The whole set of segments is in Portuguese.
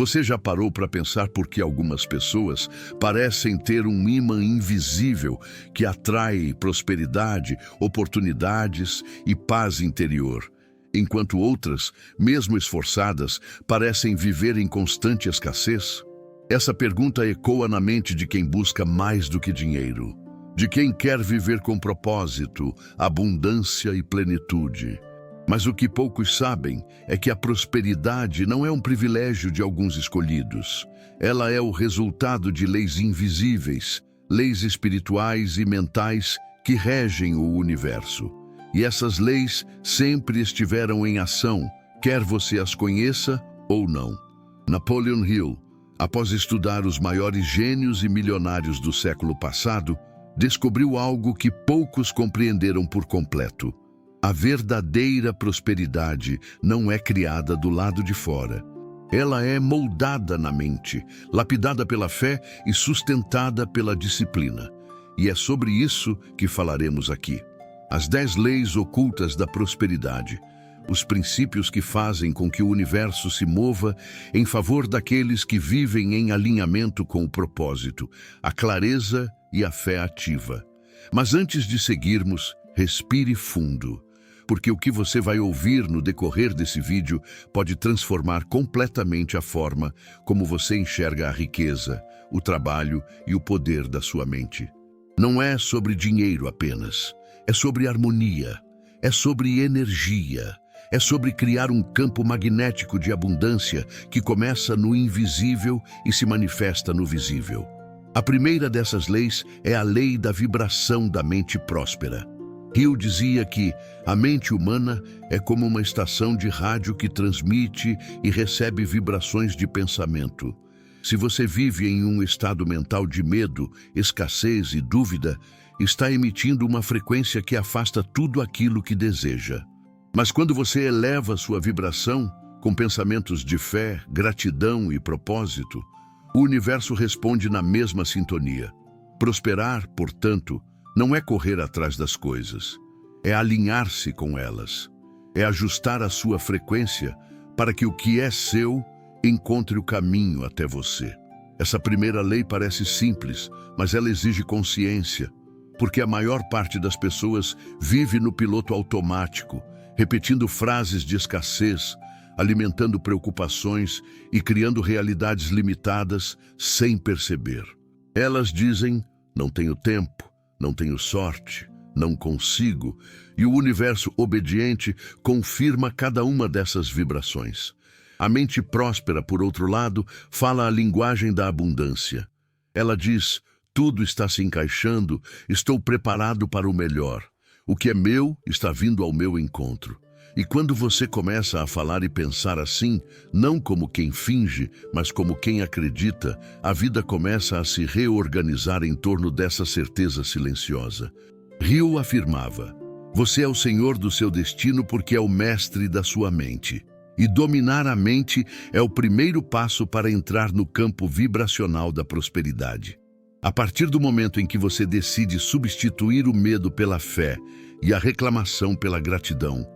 Você já parou para pensar por que algumas pessoas parecem ter um ímã invisível que atrai prosperidade, oportunidades e paz interior, enquanto outras, mesmo esforçadas, parecem viver em constante escassez? Essa pergunta ecoa na mente de quem busca mais do que dinheiro, de quem quer viver com propósito, abundância e plenitude. Mas o que poucos sabem é que a prosperidade não é um privilégio de alguns escolhidos. Ela é o resultado de leis invisíveis, leis espirituais e mentais que regem o universo. E essas leis sempre estiveram em ação, quer você as conheça ou não. Napoleon Hill, após estudar os maiores gênios e milionários do século passado, descobriu algo que poucos compreenderam por completo. A verdadeira prosperidade não é criada do lado de fora. Ela é moldada na mente, lapidada pela fé e sustentada pela disciplina. E é sobre isso que falaremos aqui. As 10 leis ocultas da prosperidade. Os princípios que fazem com que o universo se mova em favor daqueles que vivem em alinhamento com o propósito, a clareza e a fé ativa. Mas antes de seguirmos, respire fundo, porque o que você vai ouvir no decorrer desse vídeo pode transformar completamente a forma como você enxerga a riqueza, o trabalho e o poder da sua mente. Não é sobre dinheiro apenas, é sobre harmonia, é sobre energia, é sobre criar um campo magnético de abundância que começa no invisível e se manifesta no visível. A primeira dessas leis é a lei da vibração da mente próspera. Hill dizia que a mente humana é como uma estação de rádio que transmite e recebe vibrações de pensamento. Se você vive em um estado mental de medo, escassez e dúvida, está emitindo uma frequência que afasta tudo aquilo que deseja. Mas quando você eleva sua vibração com pensamentos de fé, gratidão e propósito, o universo responde na mesma sintonia. Prosperar, portanto, não é correr atrás das coisas, é alinhar-se com elas, é ajustar a sua frequência para que o que é seu encontre o caminho até você. Essa primeira lei parece simples, mas ela exige consciência, porque a maior parte das pessoas vive no piloto automático, repetindo frases de escassez, alimentando preocupações e criando realidades limitadas sem perceber. Elas dizem, não tenho tempo, não tenho sorte, não consigo, e o universo obediente confirma cada uma dessas vibrações. A mente próspera, por outro lado, fala a linguagem da abundância. Ela diz, tudo está se encaixando, estou preparado para o melhor. O que é meu está vindo ao meu encontro. E quando você começa a falar e pensar assim, não como quem finge, mas como quem acredita, a vida começa a se reorganizar em torno dessa certeza silenciosa. Hill afirmava, você é o senhor do seu destino porque é o mestre da sua mente. E dominar a mente é o primeiro passo para entrar no campo vibracional da prosperidade. A partir do momento em que você decide substituir o medo pela fé e a reclamação pela gratidão,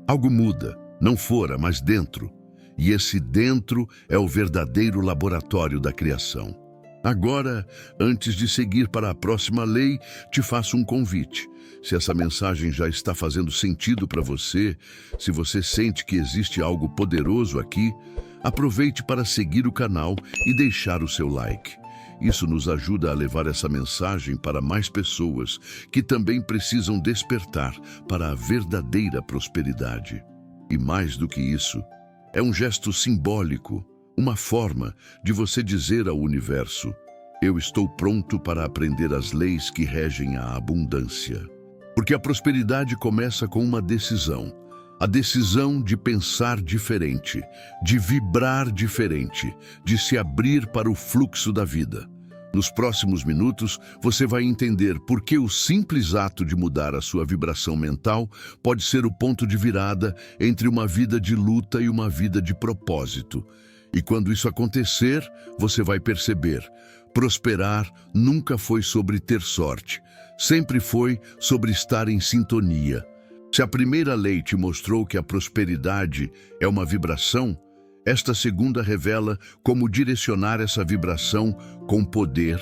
algo muda, não fora, mas dentro. E esse dentro é o verdadeiro laboratório da criação. Agora, antes de seguir para a próxima lei, te faço um convite. Se essa mensagem já está fazendo sentido para você, se você sente que existe algo poderoso aqui, aproveite para seguir o canal e deixar o seu like. Isso nos ajuda a levar essa mensagem para mais pessoas que também precisam despertar para a verdadeira prosperidade. E mais do que isso, é um gesto simbólico, uma forma de você dizer ao universo, eu estou pronto para aprender as leis que regem a abundância. Porque a prosperidade começa com uma decisão. A decisão de pensar diferente, de vibrar diferente, de se abrir para o fluxo da vida. Nos próximos minutos, você vai entender por que o simples ato de mudar a sua vibração mental pode ser o ponto de virada entre uma vida de luta e uma vida de propósito. E quando isso acontecer, você vai perceber, prosperar nunca foi sobre ter sorte, sempre foi sobre estar em sintonia. Se a primeira lei te mostrou que a prosperidade é uma vibração, Esta segunda revela como direcionar essa vibração com poder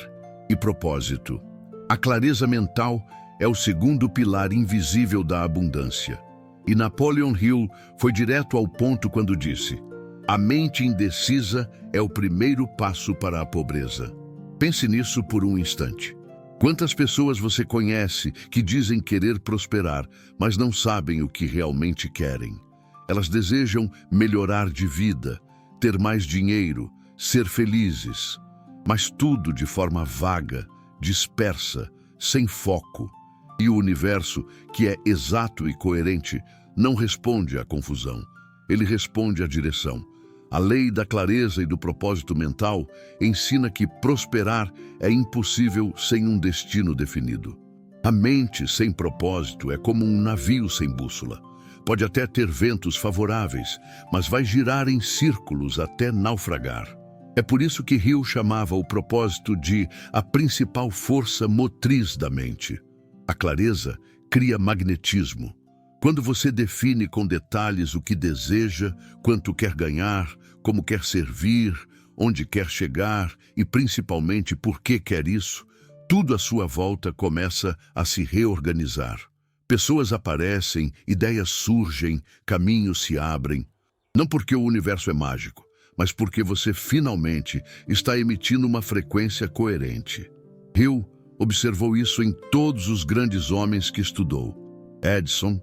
e propósito. A clareza mental é o segundo pilar invisível da abundância. E Napoleon Hill foi direto ao ponto quando disse: a mente indecisa é o primeiro passo para a pobreza. Pense nisso por um instante. Quantas pessoas você conhece que dizem querer prosperar, mas não sabem o que realmente querem? Elas desejam melhorar de vida, ter mais dinheiro, ser felizes, mas tudo de forma vaga, dispersa, sem foco. E o universo, que é exato e coerente, não responde à confusão. Ele responde à direção. A lei da clareza e do propósito mental ensina que prosperar é impossível sem um destino definido. A mente sem propósito é como um navio sem bússola. Pode até ter ventos favoráveis, mas vai girar em círculos até naufragar. É por isso que Hill chamava o propósito de a principal força motriz da mente. A clareza cria magnetismo. Quando você define com detalhes o que deseja, quanto quer ganhar, como quer servir, onde quer chegar e principalmente por que quer isso, tudo à sua volta começa a se reorganizar. Pessoas aparecem, ideias surgem, caminhos se abrem. Não porque o universo é mágico, mas porque você finalmente está emitindo uma frequência coerente. Hill observou isso em todos os grandes homens que estudou: Edison,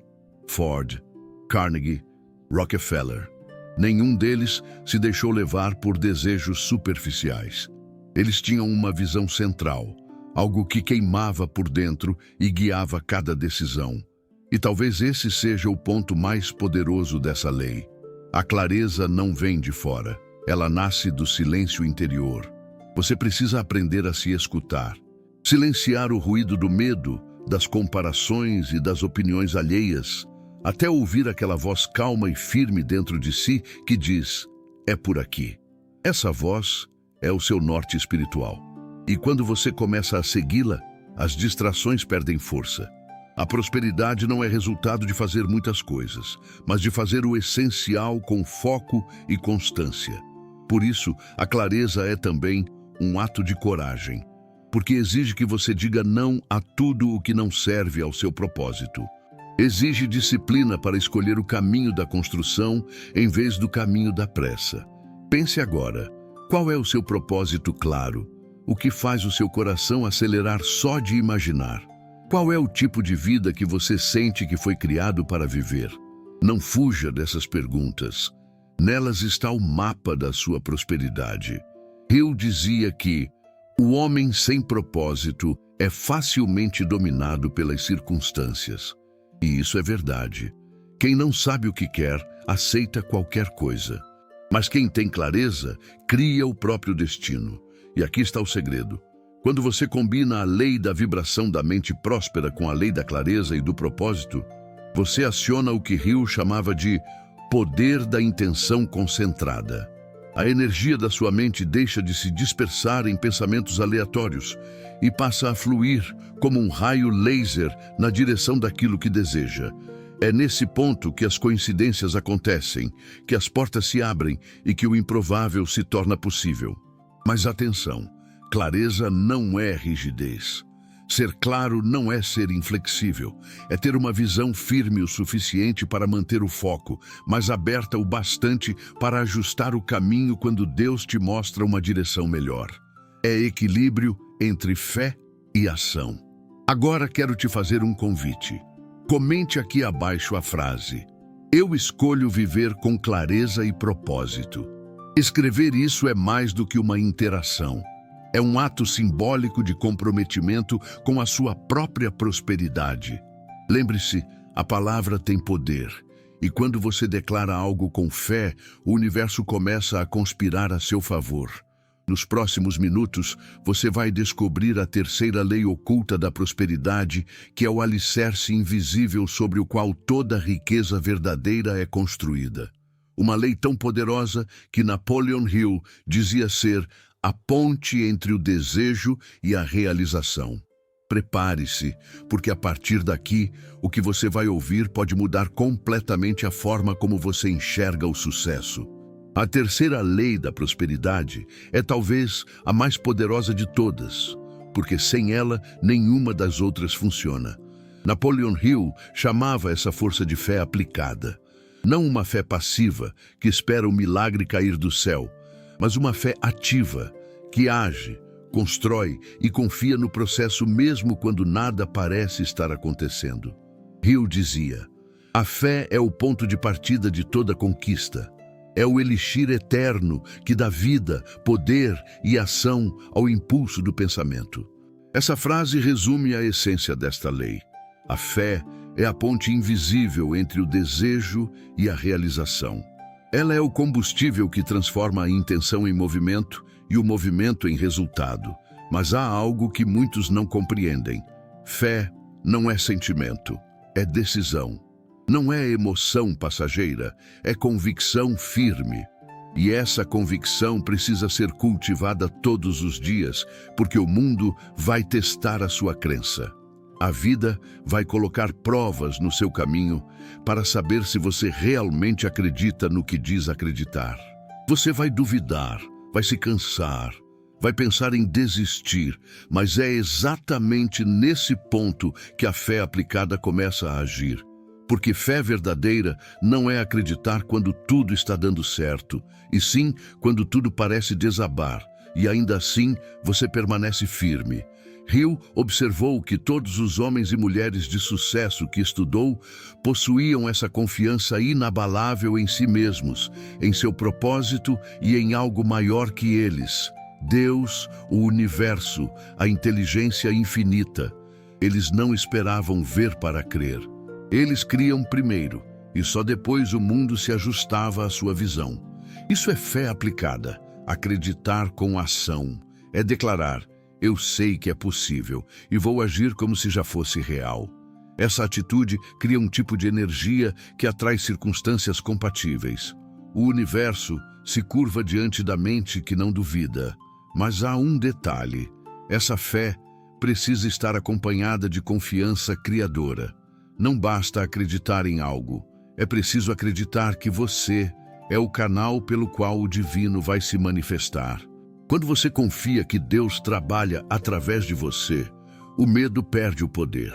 Ford, Carnegie, Rockefeller. Nenhum deles se deixou levar por desejos superficiais. Eles tinham uma visão central, algo que queimava por dentro e guiava cada decisão. E talvez esse seja o ponto mais poderoso dessa lei. A clareza não vem de fora, ela nasce do silêncio interior. Você precisa aprender a se escutar. Silenciar o ruído do medo, das comparações e das opiniões alheias, até ouvir aquela voz calma e firme dentro de si que diz: é por aqui. Essa voz é o seu norte espiritual. E quando você começa a segui-la, as distrações perdem força. A prosperidade não é resultado de fazer muitas coisas, mas de fazer o essencial com foco e constância. Por isso, a clareza é também um ato de coragem, porque exige que você diga não a tudo o que não serve ao seu propósito. Exige disciplina para escolher o caminho da construção em vez do caminho da pressa. Pense agora, qual é o seu propósito claro? O que faz o seu coração acelerar só de imaginar? Qual é o tipo de vida que você sente que foi criado para viver? Não fuja dessas perguntas. Nelas está o mapa da sua prosperidade. Hill dizia que o homem sem propósito é facilmente dominado pelas circunstâncias. E isso é verdade. Quem não sabe o que quer, aceita qualquer coisa. Mas quem tem clareza, cria o próprio destino. E aqui está o segredo. Quando você combina a lei da vibração da mente próspera com a lei da clareza e do propósito, você aciona o que Hill chamava de poder da intenção concentrada. A energia da sua mente deixa de se dispersar em pensamentos aleatórios e passa a fluir como um raio laser na direção daquilo que deseja. É nesse ponto que as coincidências acontecem, que as portas se abrem e que o improvável se torna possível. Mas atenção, clareza não é rigidez. Ser claro não é ser inflexível, é ter uma visão firme o suficiente para manter o foco, mas aberta o bastante para ajustar o caminho quando Deus te mostra uma direção melhor. É equilíbrio entre fé e ação. Agora quero te fazer um convite. Comente aqui abaixo a frase: eu escolho viver com clareza e propósito. Escrever isso é mais do que uma interação. É um ato simbólico de comprometimento com a sua própria prosperidade. Lembre-se, a palavra tem poder. E quando você declara algo com fé, o universo começa a conspirar a seu favor. Nos próximos minutos, você vai descobrir a terceira lei oculta da prosperidade, que é o alicerce invisível sobre o qual toda riqueza verdadeira é construída. Uma lei tão poderosa que Napoleon Hill dizia ser a ponte entre o desejo e a realização. Prepare-se, porque a partir daqui, o que você vai ouvir pode mudar completamente a forma como você enxerga o sucesso. A terceira lei da prosperidade é talvez a mais poderosa de todas, porque sem ela nenhuma das outras funciona. Napoleon Hill chamava essa força de fé aplicada. Não uma fé passiva, que espera o milagre cair do céu, mas uma fé ativa, que age, constrói e confia no processo mesmo quando nada parece estar acontecendo. Hill dizia: a fé é o ponto de partida de toda conquista. É o elixir eterno que dá vida, poder e ação ao impulso do pensamento. Essa frase resume a essência desta lei. A fé é a ponte invisível entre o desejo e a realização. Ela é o combustível que transforma a intenção em movimento e o movimento em resultado. Mas há algo que muitos não compreendem. Fé não é sentimento, é decisão. Não é emoção passageira, é convicção firme. E essa convicção precisa ser cultivada todos os dias, porque o mundo vai testar a sua crença. A vida vai colocar provas no seu caminho para saber se você realmente acredita no que diz acreditar. Você vai duvidar, vai se cansar, vai pensar em desistir, mas é exatamente nesse ponto que a fé aplicada começa a agir. Porque fé verdadeira não é acreditar quando tudo está dando certo, e sim quando tudo parece desabar, e ainda assim você permanece firme. Hill observou que todos os homens e mulheres de sucesso que estudou possuíam essa confiança inabalável em si mesmos, em seu propósito e em algo maior que eles. Deus, o universo, a inteligência infinita. Eles não esperavam ver para crer. Eles criam primeiro, e só depois o mundo se ajustava à sua visão. Isso é fé aplicada, acreditar com ação. É declarar: eu sei que é possível e vou agir como se já fosse real. Essa atitude cria um tipo de energia que atrai circunstâncias compatíveis. O universo se curva diante da mente que não duvida. Mas há um detalhe: essa fé precisa estar acompanhada de confiança criadora. Não basta acreditar em algo, é preciso acreditar que você é o canal pelo qual o divino vai se manifestar. Quando você confia que Deus trabalha através de você, o medo perde o poder.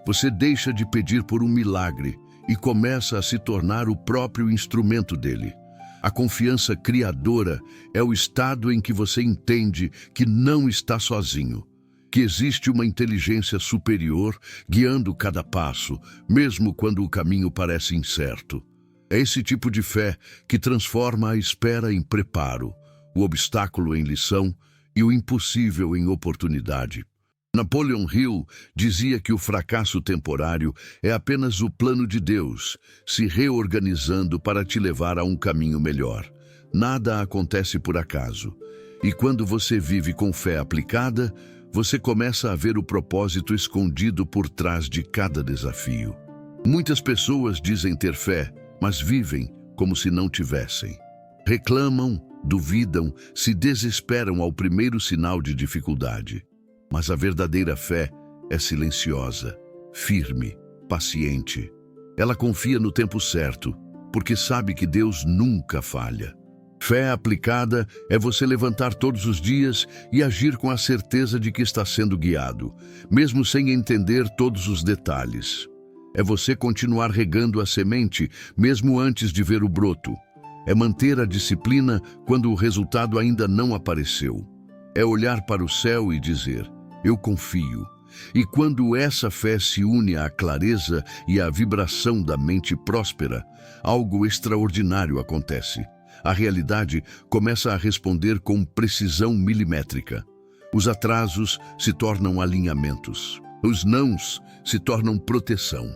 Você deixa de pedir por um milagre e começa a se tornar o próprio instrumento dele. A confiança criadora é o estado em que você entende que não está sozinho, que existe uma inteligência superior guiando cada passo, mesmo quando o caminho parece incerto. É esse tipo de fé que transforma a espera em preparo, o obstáculo em lição e o impossível em oportunidade. Napoleon Hill dizia que o fracasso temporário é apenas o plano de Deus se reorganizando para te levar a um caminho melhor. Nada acontece por acaso. E quando você vive com fé aplicada, você começa a ver o propósito escondido por trás de cada desafio. Muitas pessoas dizem ter fé, mas vivem como se não tivessem. Reclamam, duvidam, se desesperam ao primeiro sinal de dificuldade. Mas a verdadeira fé é silenciosa, firme, paciente. Ela confia no tempo certo, porque sabe que Deus nunca falha. Fé aplicada é você levantar todos os dias e agir com a certeza de que está sendo guiado, mesmo sem entender todos os detalhes. É você continuar regando a semente, mesmo antes de ver o broto. É manter a disciplina quando o resultado ainda não apareceu. É olhar para o céu e dizer: eu confio. E quando essa fé se une à clareza e à vibração da mente próspera, algo extraordinário acontece. A realidade começa a responder com precisão milimétrica. Os atrasos se tornam alinhamentos. Os nãos se tornam proteção.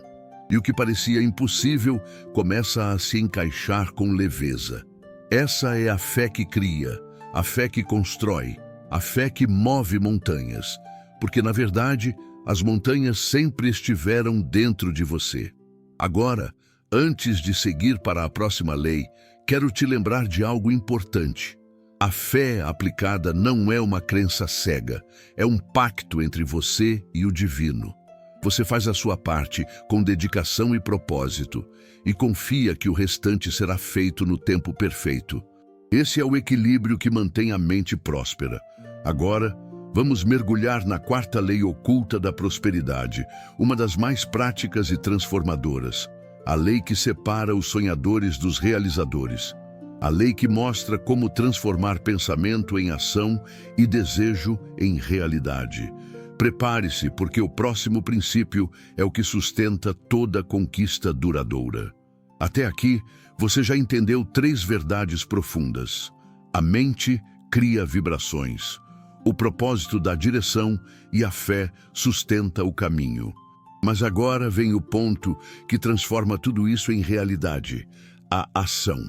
E o que parecia impossível começa a se encaixar com leveza. Essa é a fé que cria, a fé que constrói, a fé que move montanhas. Porque, na verdade, as montanhas sempre estiveram dentro de você. Agora, antes de seguir para a próxima lei, quero te lembrar de algo importante. A fé aplicada não é uma crença cega, é um pacto entre você e o divino. Você faz a sua parte com dedicação e propósito, e confia que o restante será feito no tempo perfeito. Esse é o equilíbrio que mantém a mente próspera. Agora, vamos mergulhar na quarta lei oculta da prosperidade, uma das mais práticas e transformadoras. A lei que separa os sonhadores dos realizadores. A lei que mostra como transformar pensamento em ação e desejo em realidade. Prepare-se, porque o próximo princípio é o que sustenta toda conquista duradoura. Até aqui, você já entendeu 3 verdades profundas. A mente cria vibrações. O propósito dá direção e a fé sustenta o caminho. Mas agora vem o ponto que transforma tudo isso em realidade: a ação.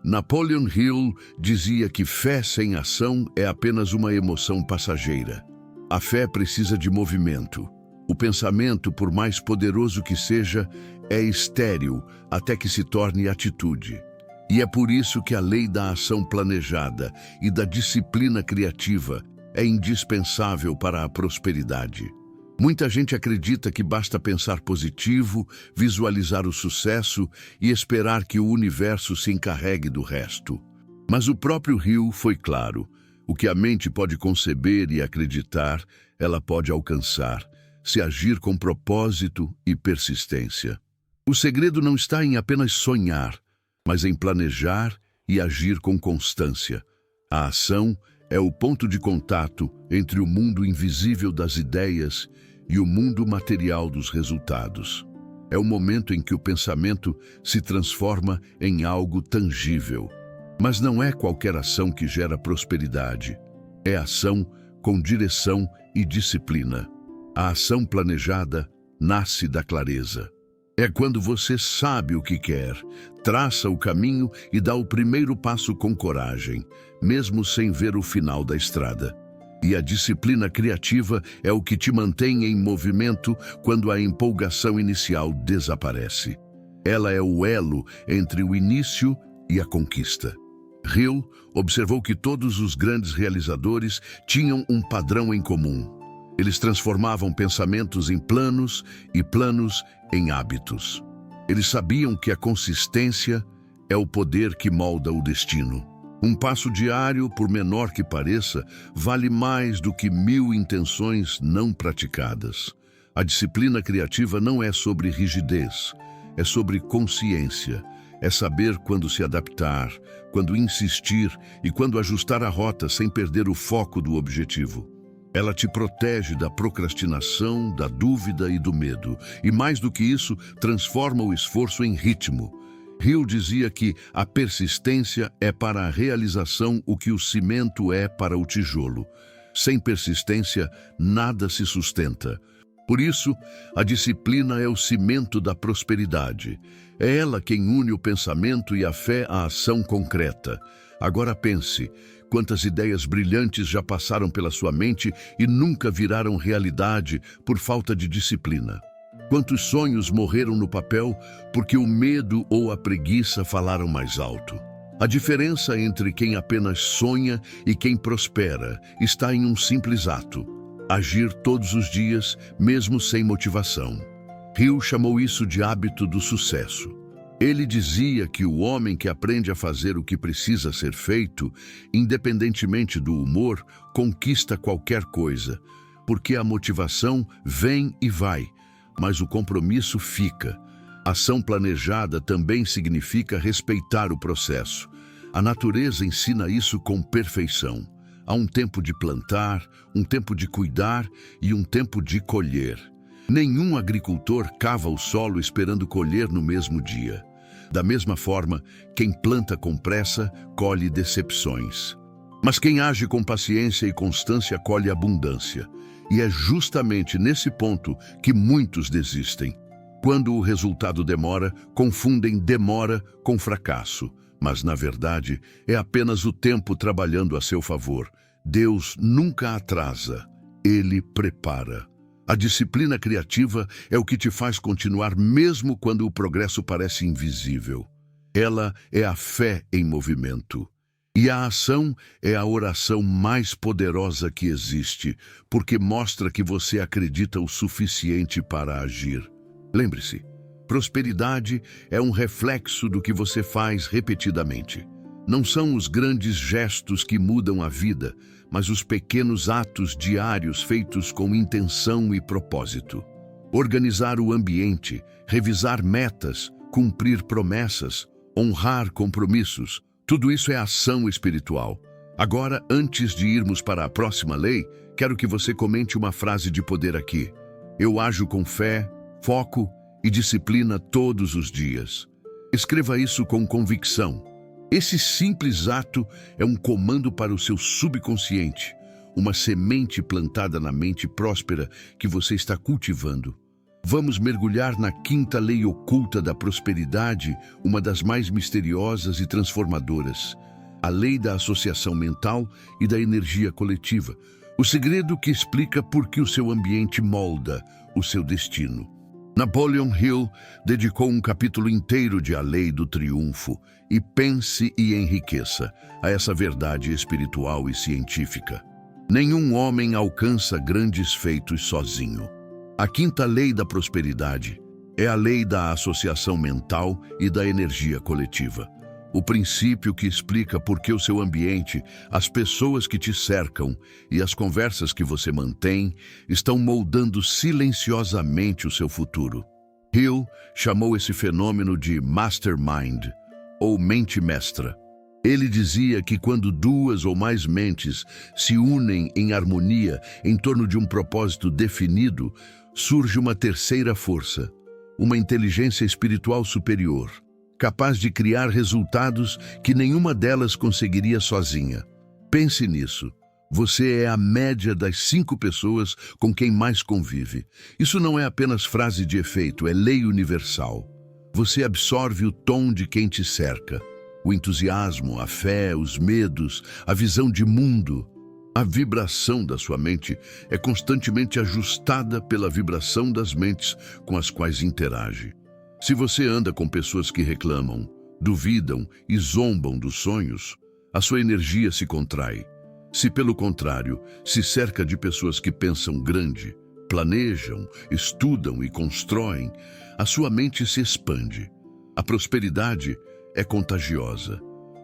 Napoleon Hill dizia que fé sem ação é apenas uma emoção passageira. A fé precisa de movimento. O pensamento, por mais poderoso que seja, é estéril até que se torne atitude. E é por isso que a lei da ação planejada e da disciplina criativa é indispensável para a prosperidade. Muita gente acredita que basta pensar positivo, visualizar o sucesso e esperar que o universo se encarregue do resto. Mas o próprio Hill foi claro: o que a mente pode conceber e acreditar, ela pode alcançar, se agir com propósito e persistência. O segredo não está em apenas sonhar, mas em planejar e agir com constância. A ação é o ponto de contato entre o mundo invisível das ideias e o mundo material dos resultados. É o momento em que o pensamento se transforma em algo tangível. Mas não é qualquer ação que gera prosperidade. É ação com direção e disciplina. A ação planejada nasce da clareza. É quando você sabe o que quer, traça o caminho e dá o primeiro passo com coragem, mesmo sem ver o final da estrada. E a disciplina criativa é o que te mantém em movimento quando a empolgação inicial desaparece. Ela é o elo entre o início e a conquista. Hill observou que todos os grandes realizadores tinham um padrão em comum. Eles transformavam pensamentos em planos e planos em hábitos. Eles sabiam que a consistência é o poder que molda o destino. Um passo diário, por menor que pareça, vale mais do que 1000 intenções não praticadas. A disciplina criativa não é sobre rigidez, é sobre consciência. É saber quando se adaptar, quando insistir e quando ajustar a rota sem perder o foco do objetivo. Ela te protege da procrastinação, da dúvida e do medo. E mais do que isso, transforma o esforço em ritmo. Hill dizia que a persistência é para a realização o que o cimento é para o tijolo. Sem persistência, nada se sustenta. Por isso, a disciplina é o cimento da prosperidade. É ela quem une o pensamento e a fé à ação concreta. Agora pense, quantas ideias brilhantes já passaram pela sua mente e nunca viraram realidade por falta de disciplina? Quantos sonhos morreram no papel porque o medo ou a preguiça falaram mais alto? A diferença entre quem apenas sonha e quem prospera está em um simples ato: agir todos os dias, mesmo sem motivação. Hill chamou isso de hábito do sucesso. Ele dizia que o homem que aprende a fazer o que precisa ser feito, independentemente do humor, conquista qualquer coisa, porque a motivação vem e vai, mas o compromisso fica. Ação planejada também significa respeitar o processo. A natureza ensina isso com perfeição. Há um tempo de plantar, um tempo de cuidar e um tempo de colher. Nenhum agricultor cava o solo esperando colher no mesmo dia. Da mesma forma, quem planta com pressa, colhe decepções. Mas quem age com paciência e constância, colhe abundância. E é justamente nesse ponto que muitos desistem. Quando o resultado demora, confundem demora com fracasso. Mas, na verdade, é apenas o tempo trabalhando a seu favor. Deus nunca atrasa, Ele prepara. A disciplina criativa é o que te faz continuar mesmo quando o progresso parece invisível. Ela é a fé em movimento. E a ação é a oração mais poderosa que existe, porque mostra que você acredita o suficiente para agir. Lembre-se, prosperidade é um reflexo do que você faz repetidamente. Não são os grandes gestos que mudam a vida, mas os pequenos atos diários feitos com intenção e propósito. Organizar o ambiente, revisar metas, cumprir promessas, honrar compromissos, tudo isso é ação espiritual. Agora, antes de irmos para a próxima lei, quero que você comente uma frase de poder aqui. Eu ajo com fé, foco e disciplina todos os dias. Escreva isso com convicção. Esse simples ato é um comando para o seu subconsciente, uma semente plantada na mente próspera que você está cultivando. Vamos mergulhar na quinta lei oculta da prosperidade, uma das mais misteriosas e transformadoras, a lei da associação mental e da energia coletiva, o segredo que explica por que o seu ambiente molda o seu destino. Napoleon Hill dedicou um capítulo inteiro de A Lei do Triunfo e pense e enriqueça a essa verdade espiritual e científica. Nenhum homem alcança grandes feitos sozinho. A quinta lei da prosperidade é a lei da associação mental e da energia coletiva. O princípio que explica por que o seu ambiente, as pessoas que te cercam e as conversas que você mantém estão moldando silenciosamente o seu futuro. Hill chamou esse fenômeno de mastermind, ou mente mestra. Ele dizia que quando duas ou mais mentes se unem em harmonia em torno de um propósito definido, surge uma terceira força, uma inteligência espiritual superior, capaz de criar resultados que nenhuma delas conseguiria sozinha. Pense nisso. Você é a média das 5 pessoas com quem mais convive. Isso não é apenas frase de efeito, é lei universal. Você absorve o tom de quem te cerca. O entusiasmo, a fé, os medos, a visão de mundo. A vibração da sua mente é constantemente ajustada pela vibração das mentes com as quais interage. Se você anda com pessoas que reclamam, duvidam e zombam dos sonhos, a sua energia se contrai. Se, pelo contrário, se cerca de pessoas que pensam grande, planejam, estudam e constroem, a sua mente se expande. A prosperidade é contagiosa,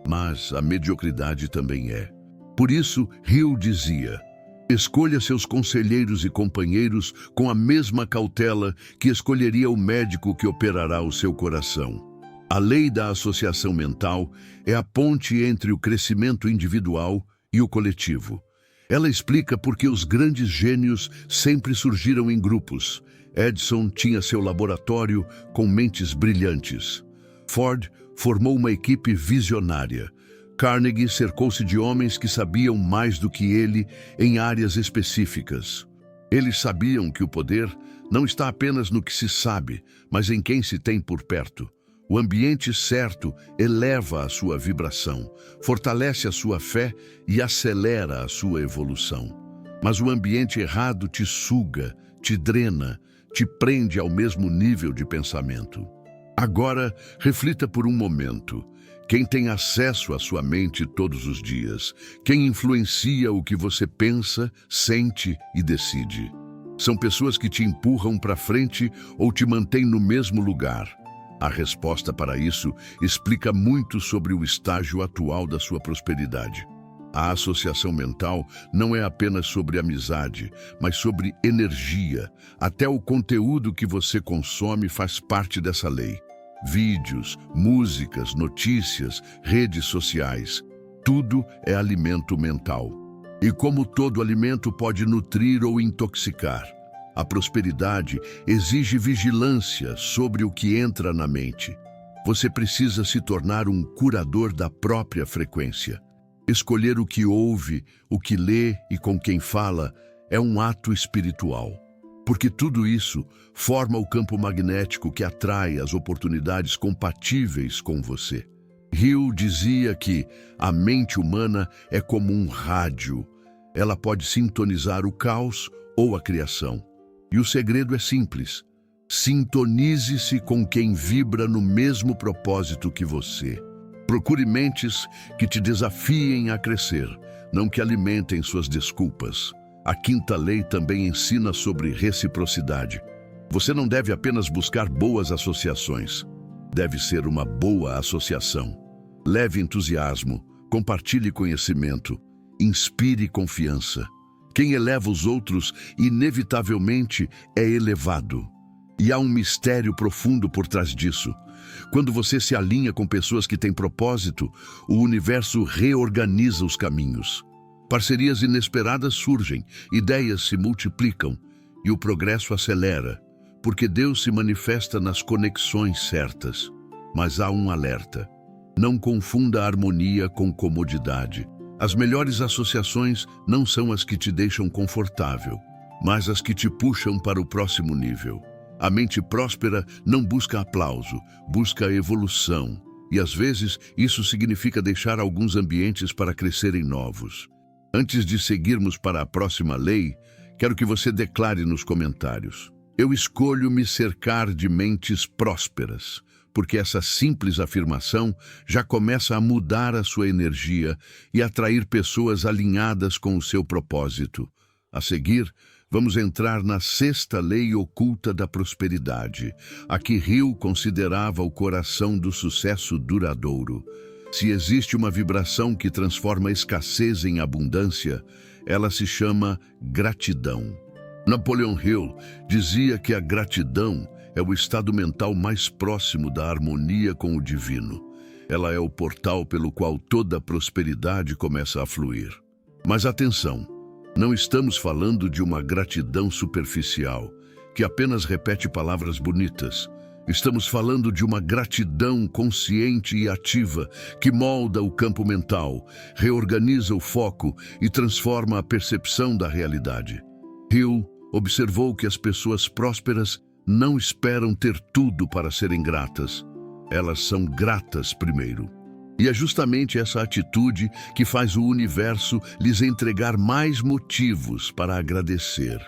mas a mediocridade também é. Por isso, Hill dizia: escolha seus conselheiros e companheiros com a mesma cautela que escolheria o médico que operará o seu coração. A lei da associação mental é a ponte entre o crescimento individual e o coletivo. Ela explica por que os grandes gênios sempre surgiram em grupos. Edison tinha seu laboratório com mentes brilhantes. Ford formou uma equipe visionária. Carnegie cercou-se de homens que sabiam mais do que ele em áreas específicas. Eles sabiam que o poder não está apenas no que se sabe, mas em quem se tem por perto. O ambiente certo eleva a sua vibração, fortalece a sua fé e acelera a sua evolução. Mas o ambiente errado te suga, te drena, te prende ao mesmo nível de pensamento. Agora, reflita por um momento. Quem tem acesso à sua mente todos os dias? Quem influencia o que você pensa, sente e decide? São pessoas que te empurram para frente ou te mantêm no mesmo lugar? A resposta para isso explica muito sobre o estágio atual da sua prosperidade. A associação mental não é apenas sobre amizade, mas sobre energia. Até o conteúdo que você consome faz parte dessa lei. Vídeos, músicas, notícias, redes sociais, tudo é alimento mental. E como todo alimento pode nutrir ou intoxicar, a prosperidade exige vigilância sobre o que entra na mente. Você precisa se tornar um curador da própria frequência. Escolher o que ouve, o que lê e com quem fala é um ato espiritual. Porque tudo isso forma o campo magnético que atrai as oportunidades compatíveis com você. Hill dizia que a mente humana é como um rádio. Ela pode sintonizar o caos ou a criação. E o segredo é simples. Sintonize-se com quem vibra no mesmo propósito que você. Procure mentes que te desafiem a crescer, não que alimentem suas desculpas. A quinta lei também ensina sobre reciprocidade. Você não deve apenas buscar boas associações. Deve ser uma boa associação. Leve entusiasmo, compartilhe conhecimento, inspire confiança. Quem eleva os outros, inevitavelmente, é elevado. E há um mistério profundo por trás disso. Quando você se alinha com pessoas que têm propósito, o universo reorganiza os caminhos. Parcerias inesperadas surgem, ideias se multiplicam e o progresso acelera, porque Deus se manifesta nas conexões certas. Mas há um alerta. Não confunda a harmonia com comodidade. As melhores associações não são as que te deixam confortável, mas as que te puxam para o próximo nível. A mente próspera não busca aplauso, busca evolução. E às vezes isso significa deixar alguns ambientes para crescerem novos. Antes de seguirmos para a próxima lei, quero que você declare nos comentários: eu escolho me cercar de mentes prósperas, porque essa simples afirmação já começa a mudar a sua energia e atrair pessoas alinhadas com o seu propósito. A seguir, vamos entrar na sexta lei oculta da prosperidade, a que Hill considerava o coração do sucesso duradouro. Se existe uma vibração que transforma a escassez em abundância, ela se chama gratidão. Napoleon Hill dizia que a gratidão é o estado mental mais próximo da harmonia com o divino. Ela é o portal pelo qual toda a prosperidade começa a fluir. Mas atenção, não estamos falando de uma gratidão superficial, que apenas repete palavras bonitas. Estamos falando de uma gratidão consciente e ativa, que molda o campo mental, reorganiza o foco e transforma a percepção da realidade. Hill observou que as pessoas prósperas não esperam ter tudo para serem gratas. Elas são gratas primeiro. E é justamente essa atitude que faz o universo lhes entregar mais motivos para agradecer.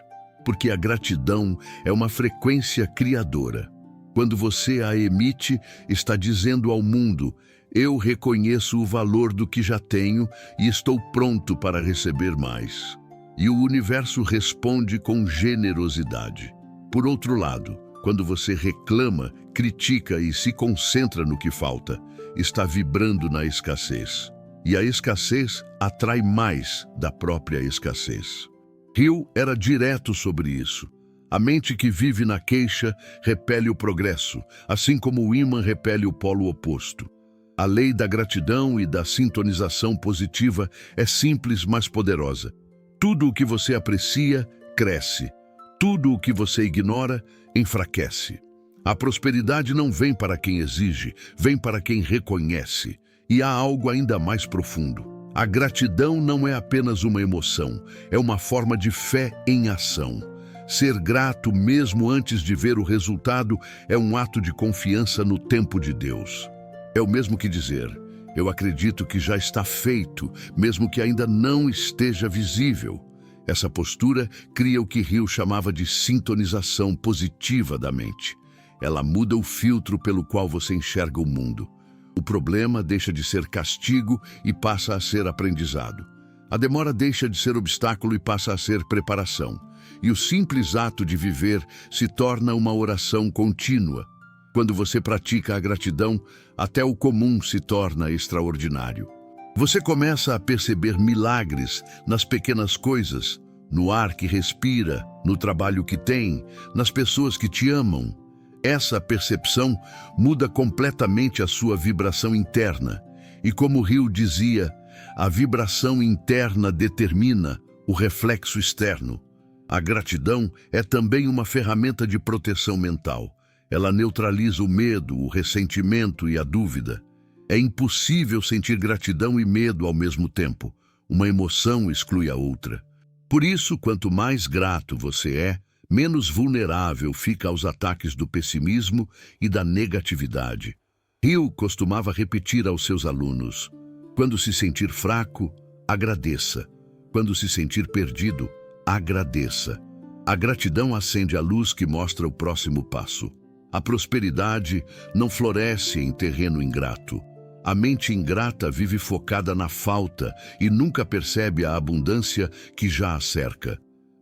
Porque a gratidão é uma frequência criadora. Quando você a emite, está dizendo ao mundo: eu reconheço o valor do que já tenho e estou pronto para receber mais. E o universo responde com generosidade. Por outro lado, quando você reclama, critica e se concentra no que falta, está vibrando na escassez. E a escassez atrai mais da própria escassez. Hill era direto sobre isso. A mente que vive na queixa repele o progresso, assim como o ímã repele o polo oposto. A lei da gratidão e da sintonização positiva é simples, mas poderosa. Tudo o que você aprecia, cresce. Tudo o que você ignora, enfraquece. A prosperidade não vem para quem exige, vem para quem reconhece. E há algo ainda mais profundo. A gratidão não é apenas uma emoção, é uma forma de fé em ação. Ser grato mesmo antes de ver o resultado é um ato de confiança no tempo de Deus. É o mesmo que dizer: eu acredito que já está feito, mesmo que ainda não esteja visível. Essa postura cria o que Hill chamava de sintonização positiva da mente. Ela muda o filtro pelo qual você enxerga o mundo. O problema deixa de ser castigo e passa a ser aprendizado. A demora deixa de ser obstáculo e passa a ser preparação. E o simples ato de viver se torna uma oração contínua. Quando você pratica a gratidão, até o comum se torna extraordinário. Você começa a perceber milagres nas pequenas coisas, no ar que respira, no trabalho que tem, nas pessoas que te amam. Essa percepção muda completamente a sua vibração interna. E como Hill dizia, a vibração interna determina o reflexo externo. A gratidão é também uma ferramenta de proteção mental. Ela neutraliza o medo, o ressentimento e a dúvida. É impossível sentir gratidão e medo ao mesmo tempo. Uma emoção exclui a outra. Por isso, quanto mais grato você é, menos vulnerável fica aos ataques do pessimismo e da negatividade. Hill costumava repetir aos seus alunos: quando se sentir fraco, agradeça. Quando se sentir perdido, agradeça. A gratidão acende a luz que mostra o próximo passo. A prosperidade não floresce em terreno ingrato. A mente ingrata vive focada na falta e nunca percebe a abundância que já a cerca.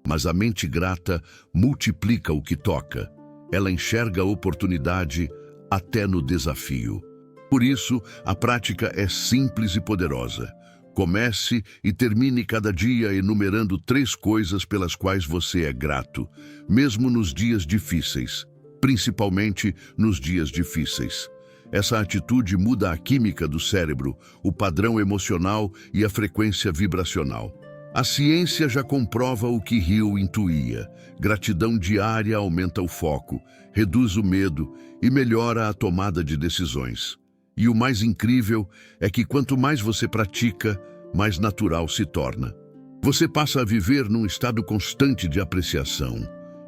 Mas a mente grata multiplica o que toca. Ela enxerga a oportunidade até no desafio. Por isso, a prática é simples e poderosa. Comece e termine cada dia enumerando 3 coisas pelas quais você é grato, mesmo nos dias difíceis, principalmente nos dias difíceis. Essa atitude muda a química do cérebro, o padrão emocional e a frequência vibracional. A ciência já comprova o que Hill intuía. Gratidão diária aumenta o foco, reduz o medo e melhora a tomada de decisões. E o mais incrível é que quanto mais você pratica, mais natural se torna. Você passa a viver num estado constante de apreciação.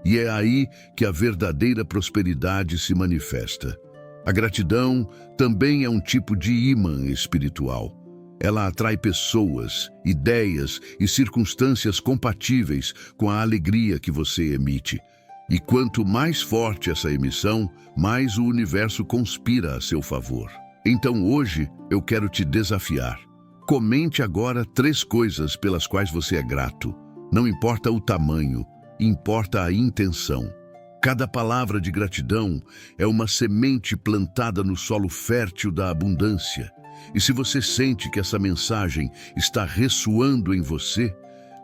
E é aí que a verdadeira prosperidade se manifesta. A gratidão também é um tipo de ímã espiritual. Ela atrai pessoas, ideias e circunstâncias compatíveis com a alegria que você emite. E quanto mais forte essa emissão, mais o universo conspira a seu favor. Então hoje eu quero te desafiar. Comente agora 3 coisas pelas quais você é grato. Não importa o tamanho, importa a intenção. Cada palavra de gratidão é uma semente plantada no solo fértil da abundância. E se você sente que essa mensagem está ressoando em você,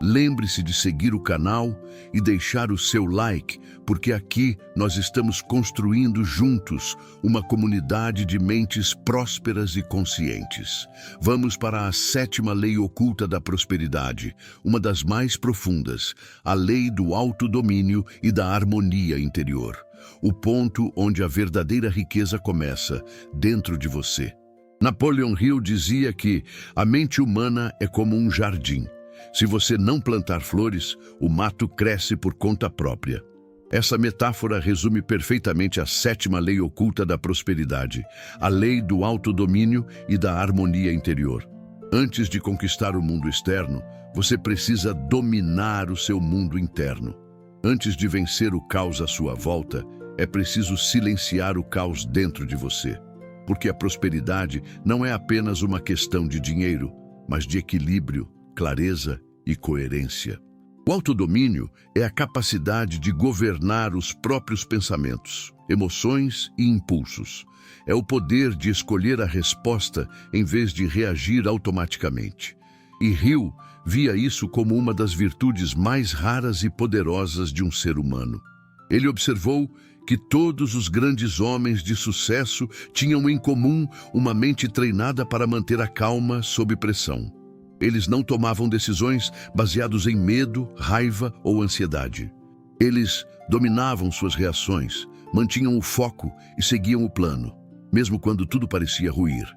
lembre-se de seguir o canal e deixar o seu like, porque aqui nós estamos construindo juntos uma comunidade de mentes prósperas e conscientes. Vamos para a 7ª lei oculta da prosperidade, uma das mais profundas, a lei do autodomínio e da harmonia interior. O ponto onde a verdadeira riqueza começa, dentro de você. Napoleon Hill dizia que a mente humana é como um jardim. Se você não plantar flores, o mato cresce por conta própria. Essa metáfora resume perfeitamente a 7ª lei oculta da prosperidade, a lei do autodomínio e da harmonia interior. Antes de conquistar o mundo externo, você precisa dominar o seu mundo interno. Antes de vencer o caos à sua volta, é preciso silenciar o caos dentro de você. Porque a prosperidade não é apenas uma questão de dinheiro, mas de equilíbrio, clareza e coerência. O autodomínio é a capacidade de governar os próprios pensamentos, emoções e impulsos. É o poder de escolher a resposta em vez de reagir automaticamente. E Hill via isso como uma das virtudes mais raras e poderosas de um ser humano. Ele observou que todos os grandes homens de sucesso tinham em comum uma mente treinada para manter a calma sob pressão. Eles não tomavam decisões baseadas em medo, raiva ou ansiedade. Eles dominavam suas reações, mantinham o foco e seguiam o plano, mesmo quando tudo parecia ruir.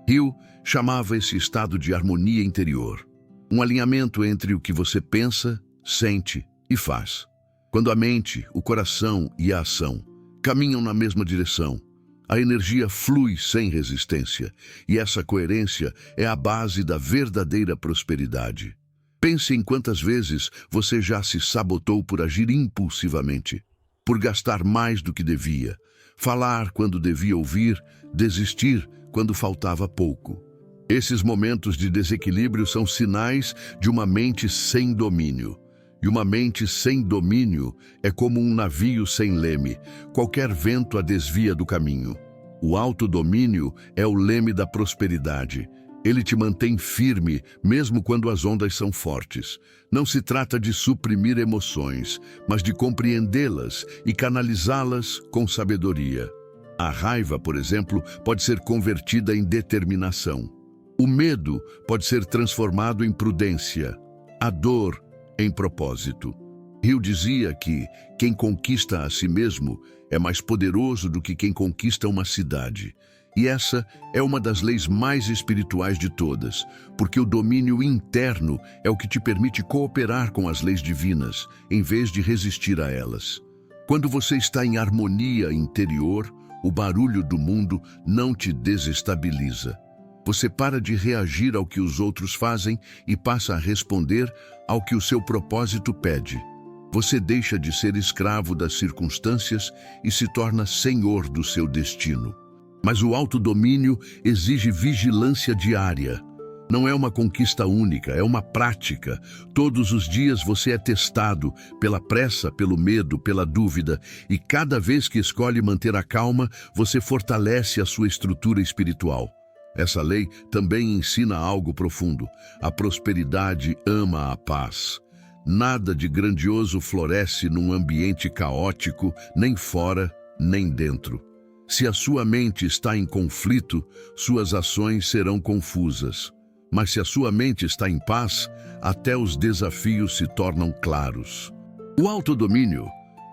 Hill chamava esse estado de harmonia interior, um alinhamento entre o que você pensa, sente e faz. Quando a mente, o coração e a ação caminham na mesma direção, a energia flui sem resistência, e essa coerência é a base da verdadeira prosperidade. Pense em quantas vezes você já se sabotou por agir impulsivamente, por gastar mais do que devia, falar quando devia ouvir, desistir quando faltava pouco. Esses momentos de desequilíbrio são sinais de uma mente sem domínio. E uma mente sem domínio é como um navio sem leme. Qualquer vento a desvia do caminho. O autodomínio é o leme da prosperidade. Ele te mantém firme, mesmo quando as ondas são fortes. Não se trata de suprimir emoções, mas de compreendê-las e canalizá-las com sabedoria. A raiva, por exemplo, pode ser convertida em determinação. O medo pode ser transformado em prudência. A dor em propósito. Hill dizia que quem conquista a si mesmo é mais poderoso do que quem conquista uma cidade. E essa é uma das leis mais espirituais de todas, porque o domínio interno é o que te permite cooperar com as leis divinas, em vez de resistir a elas. Quando você está em harmonia interior, o barulho do mundo não te desestabiliza. Você para de reagir ao que os outros fazem e passa a responder ao que o seu propósito pede. Você deixa de ser escravo das circunstâncias e se torna senhor do seu destino. Mas o autodomínio exige vigilância diária. Não é uma conquista única, é uma prática. Todos os dias você é testado pela pressa, pelo medo, pela dúvida, e cada vez que escolhe manter a calma, você fortalece a sua estrutura espiritual. Essa lei também ensina algo profundo. A prosperidade ama a paz. Nada de grandioso floresce num ambiente caótico, nem fora, nem dentro. Se a sua mente está em conflito, suas ações serão confusas. Mas se a sua mente está em paz, até os desafios se tornam claros. O autodomínio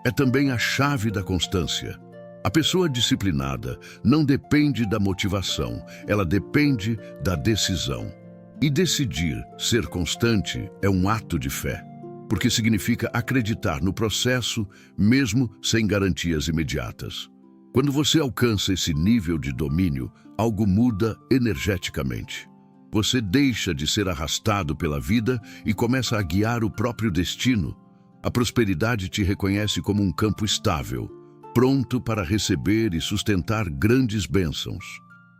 é também a chave da constância. A pessoa disciplinada não depende da motivação, ela depende da decisão. E decidir ser constante é um ato de fé, porque significa acreditar no processo, mesmo sem garantias imediatas. Quando você alcança esse nível de domínio, algo muda energeticamente. Você deixa de ser arrastado pela vida e começa a guiar o próprio destino. A prosperidade te reconhece como um campo estável, pronto para receber e sustentar grandes bênçãos.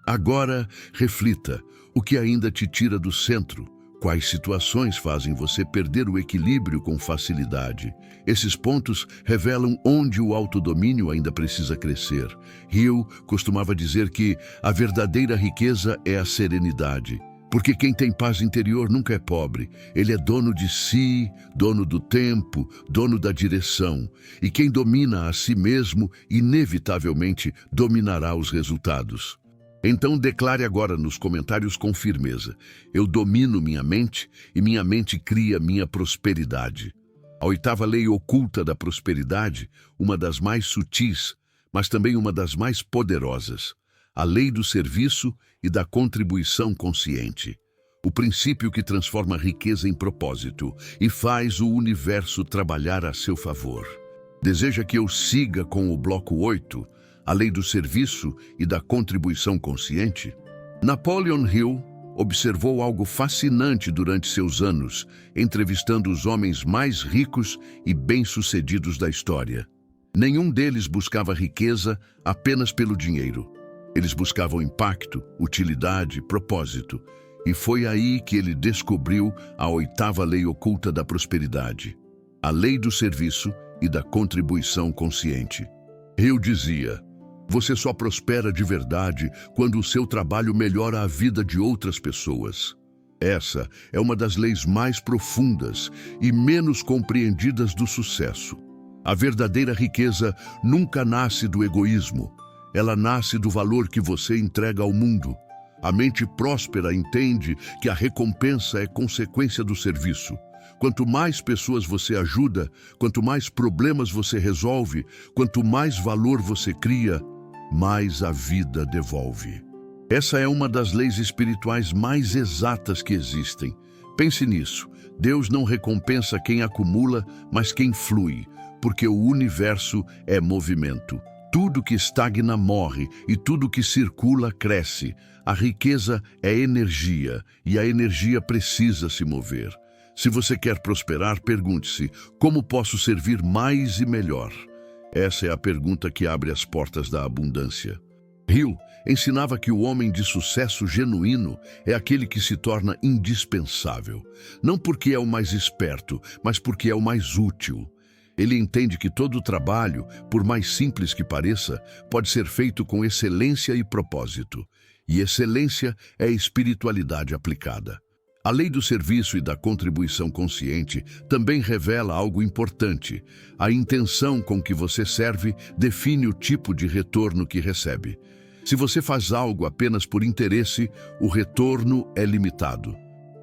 Agora, reflita, o que ainda te tira do centro? Quais situações fazem você perder o equilíbrio com facilidade? Esses pontos revelam onde o autodomínio ainda precisa crescer. Hill costumava dizer que a verdadeira riqueza é a serenidade. Porque quem tem paz interior nunca é pobre. Ele é dono de si, dono do tempo, dono da direção. E quem domina a si mesmo, inevitavelmente dominará os resultados. Então declare agora nos comentários com firmeza: eu domino minha mente e minha mente cria minha prosperidade. A oitava lei oculta da prosperidade, uma das mais sutis, mas também uma das mais poderosas. A lei do serviço e da contribuição consciente. O princípio que transforma a riqueza em propósito e faz o universo trabalhar a seu favor. Deseja que eu siga com o bloco 8, a lei do serviço e da contribuição consciente? Napoleon Hill observou algo fascinante durante seus anos, entrevistando os homens mais ricos e bem-sucedidos da história. Nenhum deles buscava riqueza apenas pelo dinheiro. Eles buscavam impacto, utilidade, propósito. E foi aí que ele descobriu a oitava lei oculta da prosperidade, a lei do serviço e da contribuição consciente. Hill dizia: você só prospera de verdade quando o seu trabalho melhora a vida de outras pessoas. Essa é uma das leis mais profundas e menos compreendidas do sucesso. A verdadeira riqueza nunca nasce do egoísmo. Ela nasce do valor que você entrega ao mundo. A mente próspera entende que a recompensa é consequência do serviço. Quanto mais pessoas você ajuda, quanto mais problemas você resolve, quanto mais valor você cria, mais a vida devolve. Essa é uma das leis espirituais mais exatas que existem. Pense nisso. Deus não recompensa quem acumula, mas quem flui, porque o universo é movimento. Tudo que estagna morre e tudo que circula cresce. A riqueza é energia e a energia precisa se mover. Se você quer prosperar, pergunte-se: como posso servir mais e melhor? Essa é a pergunta que abre as portas da abundância. Hill ensinava que o homem de sucesso genuíno é aquele que se torna indispensável. Não porque é o mais esperto, mas porque é o mais útil. Ele entende que todo trabalho, por mais simples que pareça, pode ser feito com excelência e propósito. E excelência é espiritualidade aplicada. A lei do serviço e da contribuição consciente também revela algo importante. A intenção com que você serve define o tipo de retorno que recebe. Se você faz algo apenas por interesse, o retorno é limitado.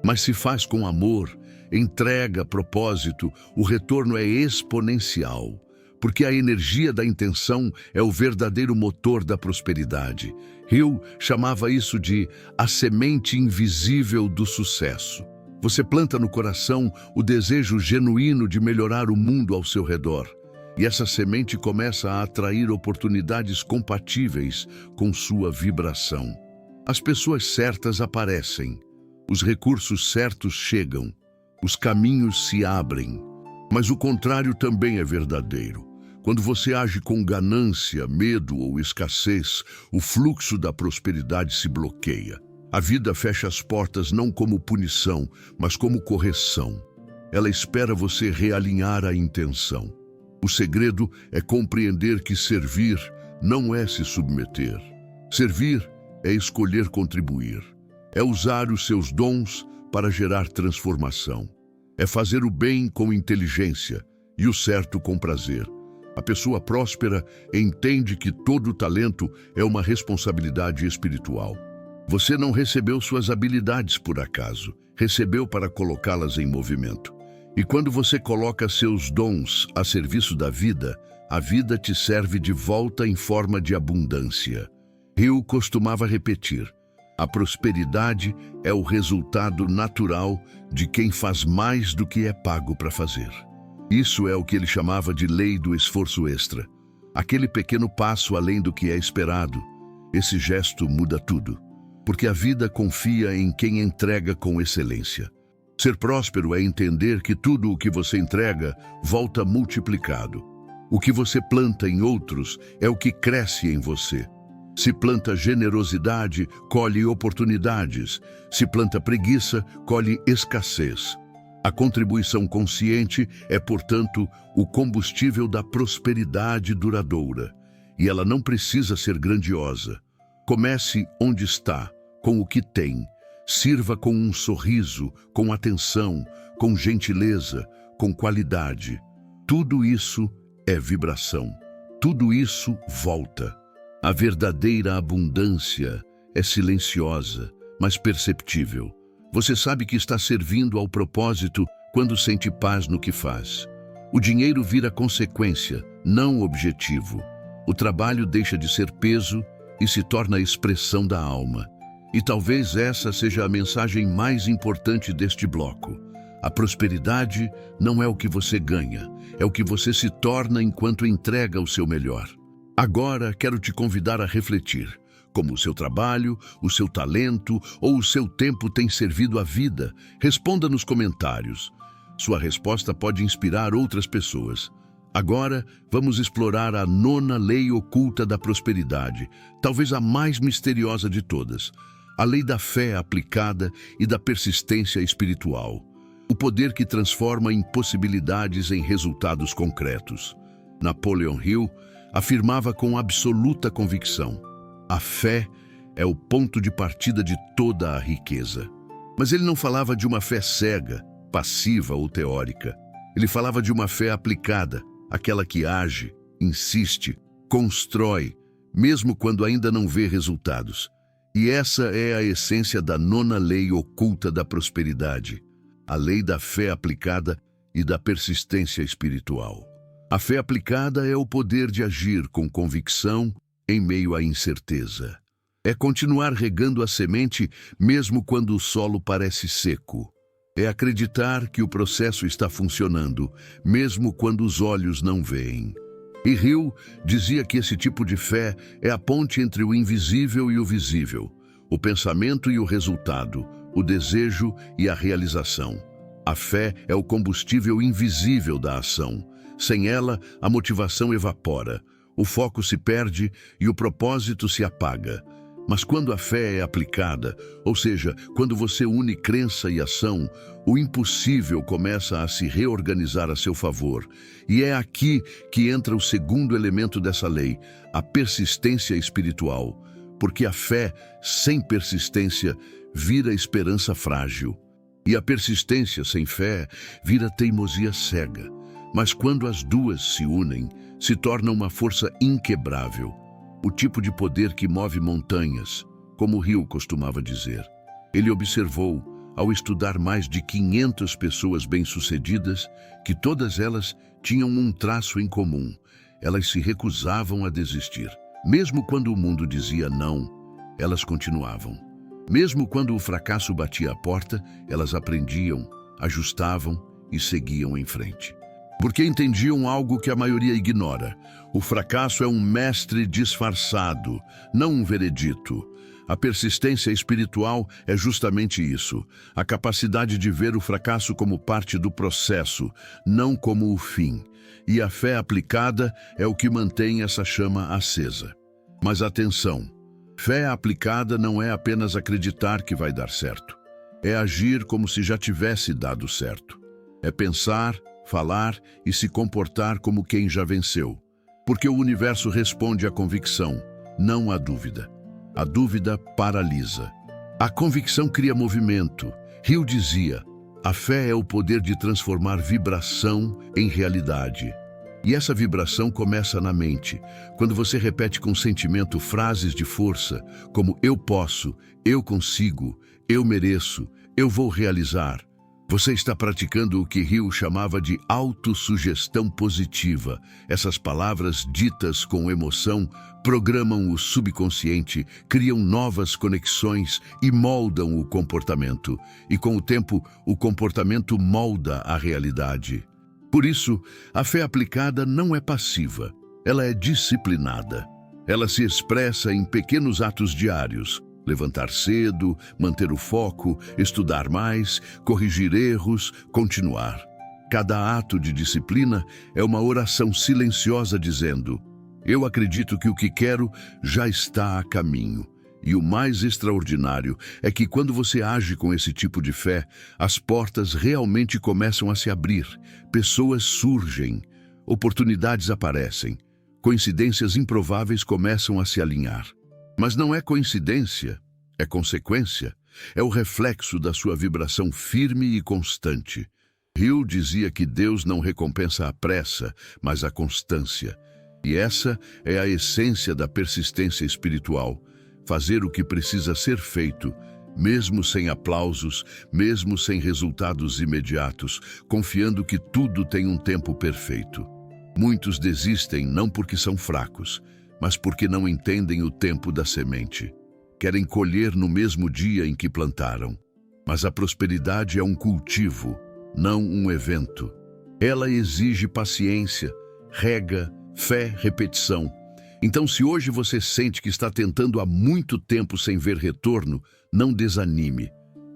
Mas se faz com amor, entrega, propósito, o retorno é exponencial, porque a energia da intenção é o verdadeiro motor da prosperidade. Hill chamava isso de a semente invisível do sucesso. Você planta no coração o desejo genuíno de melhorar o mundo ao seu redor, e essa semente começa a atrair oportunidades compatíveis com sua vibração. As pessoas certas aparecem, os recursos certos chegam, os caminhos se abrem. Mas o contrário também é verdadeiro. Quando você age com ganância, medo ou escassez, o fluxo da prosperidade se bloqueia. A vida fecha as portas não como punição, mas como correção. Ela espera você realinhar a intenção. O segredo é compreender que servir não é se submeter. Servir é escolher contribuir. É usar os seus dons para gerar transformação. É fazer o bem com inteligência e o certo com prazer. A pessoa próspera entende que todo talento é uma responsabilidade espiritual. Você não recebeu suas habilidades por acaso, recebeu para colocá-las em movimento. E quando você coloca seus dons a serviço da vida, a vida te serve de volta em forma de abundância. Hill costumava repetir: a prosperidade é o resultado natural de quem faz mais do que é pago para fazer. Isso é o que ele chamava de lei do esforço extra. Aquele pequeno passo além do que é esperado. Esse gesto muda tudo, porque a vida confia em quem entrega com excelência. Ser próspero é entender que tudo o que você entrega volta multiplicado. O que você planta em outros é o que cresce em você. Se planta generosidade, colhe oportunidades. Se planta preguiça, colhe escassez. A contribuição consciente é, portanto, o combustível da prosperidade duradoura. E ela não precisa ser grandiosa. Comece onde está, com o que tem. Sirva com um sorriso, com atenção, com gentileza, com qualidade. Tudo isso é vibração. Tudo isso volta. A verdadeira abundância é silenciosa, mas perceptível. Você sabe que está servindo ao propósito quando sente paz no que faz. O dinheiro vira consequência, não objetivo. O trabalho deixa de ser peso e se torna a expressão da alma. E talvez essa seja a mensagem mais importante deste bloco. A prosperidade não é o que você ganha, é o que você se torna enquanto entrega o seu melhor. Agora quero te convidar a refletir. Como o seu trabalho, o seu talento ou o seu tempo tem servido à vida? Responda nos comentários. Sua resposta pode inspirar outras pessoas. Agora, vamos explorar a 9ª lei oculta da prosperidade, talvez a mais misteriosa de todas. A lei da fé aplicada e da persistência espiritual. O poder que transforma impossibilidades em resultados concretos. Napoleon Hill afirmava com absoluta convicção: a fé é o ponto de partida de toda a riqueza. Mas ele não falava de uma fé cega, passiva ou teórica. Ele falava de uma fé aplicada, aquela que age, insiste, constrói, mesmo quando ainda não vê resultados. E essa é a essência da 9ª lei oculta da prosperidade, a lei da fé aplicada e da persistência espiritual. A fé aplicada é o poder de agir com convicção em meio à incerteza. É continuar regando a semente mesmo quando o solo parece seco. É acreditar que o processo está funcionando, mesmo quando os olhos não veem. E Hill dizia que esse tipo de fé é a ponte entre o invisível e o visível, o pensamento e o resultado, o desejo e a realização. A fé é o combustível invisível da ação. Sem ela, a motivação evapora, o foco se perde e o propósito se apaga. Mas quando a fé é aplicada, ou seja, quando você une crença e ação, o impossível começa a se reorganizar a seu favor. E é aqui que entra o segundo elemento dessa lei, a persistência espiritual. Porque a fé, sem persistência, vira esperança frágil. E a persistência sem fé vira teimosia cega. Mas quando as duas se unem, se torna uma força inquebrável. O tipo de poder que move montanhas, como Hill costumava dizer. Ele observou, ao estudar mais de 500 pessoas bem-sucedidas, que todas elas tinham um traço em comum. Elas se recusavam a desistir. Mesmo quando o mundo dizia não, elas continuavam. Mesmo quando o fracasso batia a porta, elas aprendiam, ajustavam e seguiam em frente. Porque entendiam algo que a maioria ignora. O fracasso é um mestre disfarçado, não um veredito. A persistência espiritual é justamente isso, a capacidade de ver o fracasso como parte do processo, não como o fim. E a fé aplicada é o que mantém essa chama acesa. Mas atenção, Fé aplicada não é apenas acreditar que vai dar certo. É agir como se já tivesse dado certo. É pensar, falar e se comportar como quem já venceu. Porque o universo responde à convicção, não à dúvida. A dúvida paralisa. A convicção cria movimento. Hill dizia, a fé é o poder de transformar vibração em realidade. E essa vibração começa na mente, quando você repete com sentimento frases de força, como eu posso, eu consigo, eu mereço, eu vou realizar. Você está praticando o que Hill chamava de autossugestão positiva. Essas palavras ditas com emoção programam o subconsciente, criam novas conexões e moldam o comportamento. E com o tempo, o comportamento molda a realidade. Por isso, a fé aplicada não é passiva, ela é disciplinada. Ela se expressa em pequenos atos diários. Levantar cedo, manter o foco, estudar mais, corrigir erros, continuar. Cada ato de disciplina é uma oração silenciosa dizendo: eu acredito que o que quero já está a caminho. E o mais extraordinário é que quando você age com esse tipo de fé, as portas realmente começam a se abrir, pessoas surgem, oportunidades aparecem, coincidências improváveis começam a se alinhar. Mas não é coincidência, é consequência, é o reflexo da sua vibração firme e constante. Hill dizia que Deus não recompensa a pressa, mas a constância. E essa é a essência da persistência espiritual. Fazer o que precisa ser feito, mesmo sem aplausos, mesmo sem resultados imediatos, confiando que tudo tem um tempo perfeito. Muitos desistem não porque são fracos, mas porque não entendem o tempo da semente. Querem colher no mesmo dia em que plantaram. Mas a prosperidade é um cultivo, não um evento. Ela exige paciência, rega, fé, repetição. Então, se hoje você sente que está tentando há muito tempo sem ver retorno, não desanime.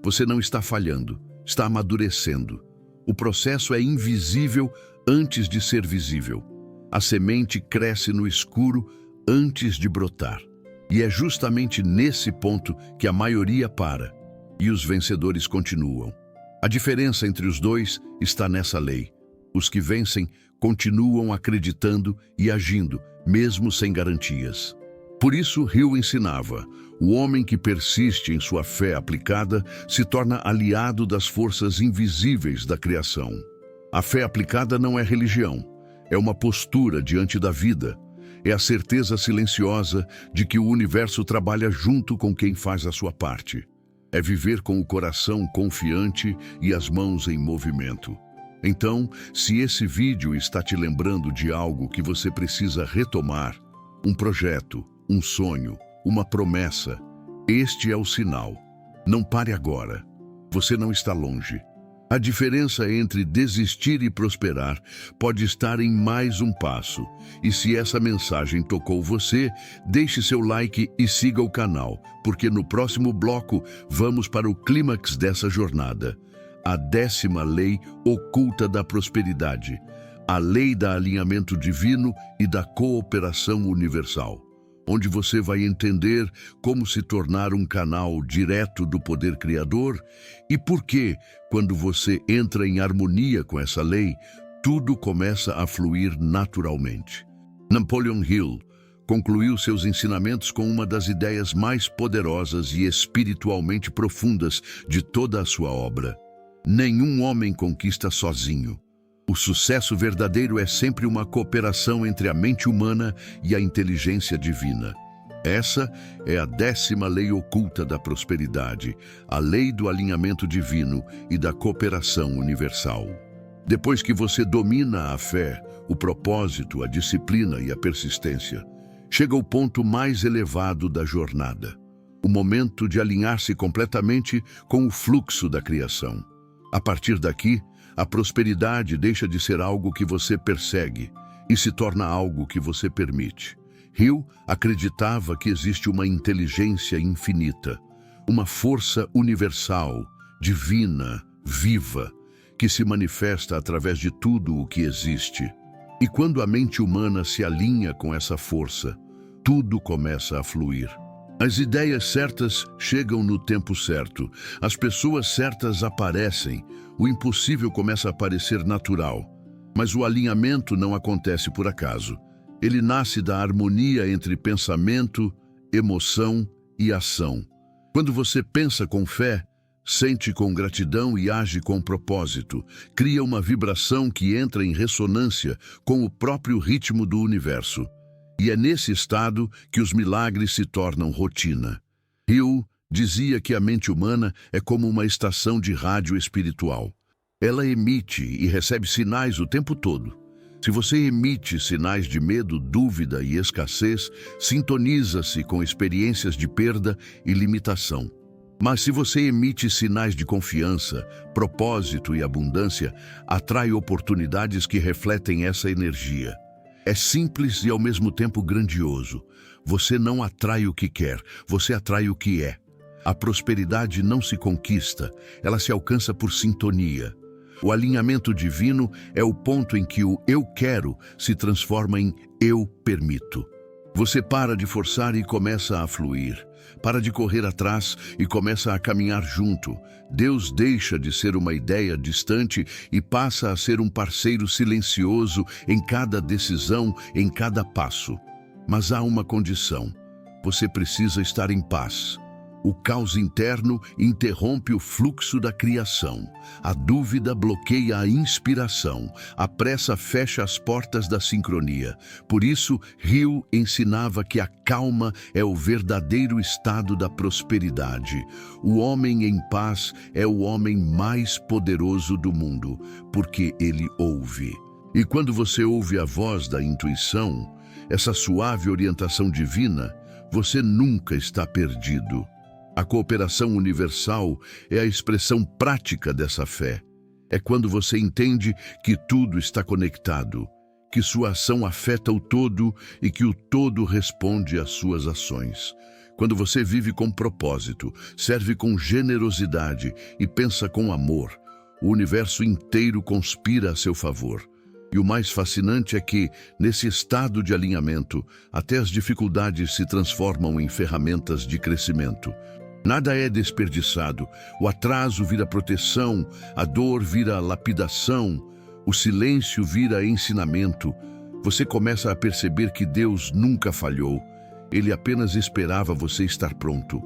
Você não está falhando, está amadurecendo. O processo é invisível antes de ser visível. A semente cresce no escuro antes de brotar. E é justamente nesse ponto que a maioria para, e os vencedores continuam. A diferença entre os dois está nessa lei. Os que vencem continuam acreditando e agindo, mesmo sem garantias. Por isso, Hill ensinava, o homem que persiste em sua fé aplicada se torna aliado das forças invisíveis da criação. A fé aplicada não é religião, é uma postura diante da vida. É a certeza silenciosa de que o universo trabalha junto com quem faz a sua parte. É viver com o coração confiante e as mãos em movimento. Então, se esse vídeo está te lembrando de algo que você precisa retomar, um projeto, um sonho, uma promessa, este é o sinal. Não pare agora. Você não está longe. A diferença entre desistir e prosperar pode estar em mais um passo. E se essa mensagem tocou você, deixe seu like e siga o canal, porque no próximo bloco vamos para o clímax dessa jornada. A 10ª lei oculta da prosperidade, a lei do alinhamento divino e da cooperação universal, onde você vai entender como se tornar um canal direto do poder criador e por que, quando você entra em harmonia com essa lei, tudo começa a fluir naturalmente. Napoleon Hill concluiu seus ensinamentos com uma das ideias mais poderosas e espiritualmente profundas de toda a sua obra. Nenhum homem conquista sozinho. O sucesso verdadeiro é sempre uma cooperação entre a mente humana e a inteligência divina. Essa é a 10ª lei oculta da prosperidade, a lei do alinhamento divino e da cooperação universal. Depois que você domina a fé, o propósito, a disciplina e a persistência, chega o ponto mais elevado da jornada, o momento de alinhar-se completamente com o fluxo da criação. A partir daqui, a prosperidade deixa de ser algo que você persegue e se torna algo que você permite. Hill acreditava que existe uma inteligência infinita, uma força universal, divina, viva, que se manifesta através de tudo o que existe. E quando a mente humana se alinha com essa força, tudo começa a fluir. As ideias certas chegam no tempo certo. As pessoas certas aparecem. O impossível começa a parecer natural. Mas o alinhamento não acontece por acaso. Ele nasce da harmonia entre pensamento, emoção e ação. Quando você pensa com fé, sente com gratidão e age com propósito, cria uma vibração que entra em ressonância com o próprio ritmo do universo. E é nesse estado que os milagres se tornam rotina. Hill dizia que a mente humana é como uma estação de rádio espiritual. Ela emite e recebe sinais o tempo todo. Se você emite sinais de medo, dúvida e escassez, sintoniza-se com experiências de perda e limitação. Mas se você emite sinais de confiança, propósito e abundância, atrai oportunidades que refletem essa energia. É simples e ao mesmo tempo grandioso. Você não atrai o que quer, você atrai o que é. A prosperidade não se conquista, ela se alcança por sintonia. O alinhamento divino é o ponto em que o eu quero se transforma em eu permito. Você para de forçar e começa a fluir. Para de correr atrás e começa a caminhar junto. Deus deixa de ser uma ideia distante e passa a ser um parceiro silencioso em cada decisão, em cada passo. Mas há uma condição. Você precisa estar em paz. O caos interno interrompe o fluxo da criação. A dúvida bloqueia a inspiração. A pressa fecha as portas da sincronia. Por isso, Hill ensinava que a calma é o verdadeiro estado da prosperidade. O homem em paz é o homem mais poderoso do mundo, porque ele ouve. E quando você ouve a voz da intuição, essa suave orientação divina, você nunca está perdido. A cooperação universal é a expressão prática dessa fé. É quando você entende que tudo está conectado, que sua ação afeta o todo e que o todo responde às suas ações. Quando você vive com propósito, serve com generosidade e pensa com amor, o universo inteiro conspira a seu favor. E o mais fascinante é que, nesse estado de alinhamento, até as dificuldades se transformam em ferramentas de crescimento. Nada é desperdiçado. O atraso vira proteção, a dor vira lapidação, o silêncio vira ensinamento. Você começa a perceber que Deus nunca falhou. Ele apenas esperava você estar pronto.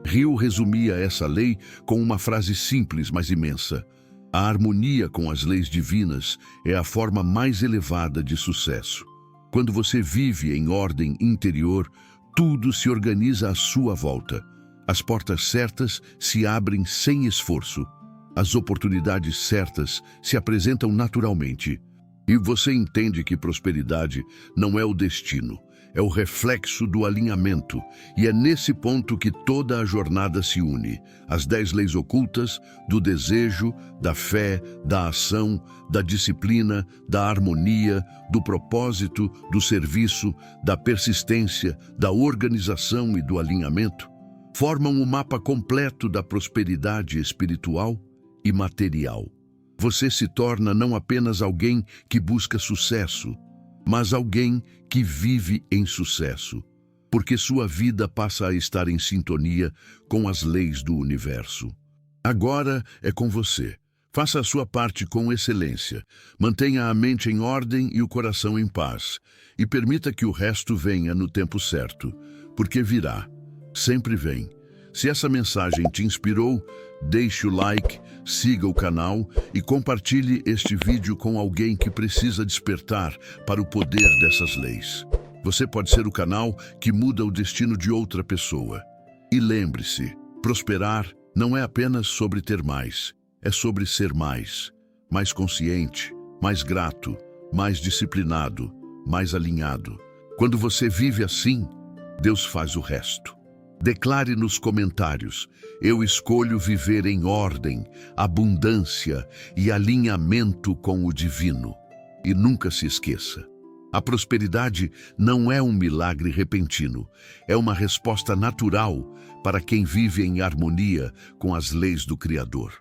Hill resumia essa lei com uma frase simples, mas imensa. A harmonia com as leis divinas é a forma mais elevada de sucesso. Quando você vive em ordem interior, tudo se organiza à sua volta. As portas certas se abrem sem esforço. As oportunidades certas se apresentam naturalmente. E você entende que prosperidade não é o destino, é o reflexo do alinhamento. E é nesse ponto que toda a jornada se une. As 10 leis ocultas do desejo, da fé, da ação, da disciplina, da harmonia, do propósito, do serviço, da persistência, da organização e do alinhamento formam o mapa completo da prosperidade espiritual e material. Você se torna não apenas alguém que busca sucesso, mas alguém que vive em sucesso, porque sua vida passa a estar em sintonia com as leis do universo. Agora é com você. Faça a sua parte com excelência. Mantenha a mente em ordem e o coração em paz. E permita que o resto venha no tempo certo, porque virá. Sempre vem. Se essa mensagem te inspirou, deixe o like, siga o canal e compartilhe este vídeo com alguém que precisa despertar para o poder dessas leis. Você pode ser o canal que muda o destino de outra pessoa. E lembre-se, prosperar não é apenas sobre ter mais, é sobre ser mais consciente, mais grato, mais disciplinado, mais alinhado. Quando você vive assim, Deus faz o resto. Declare nos comentários: eu escolho viver em ordem, abundância e alinhamento com o divino. E nunca se esqueça, a prosperidade não é um milagre repentino, é uma resposta natural para quem vive em harmonia com as leis do Criador.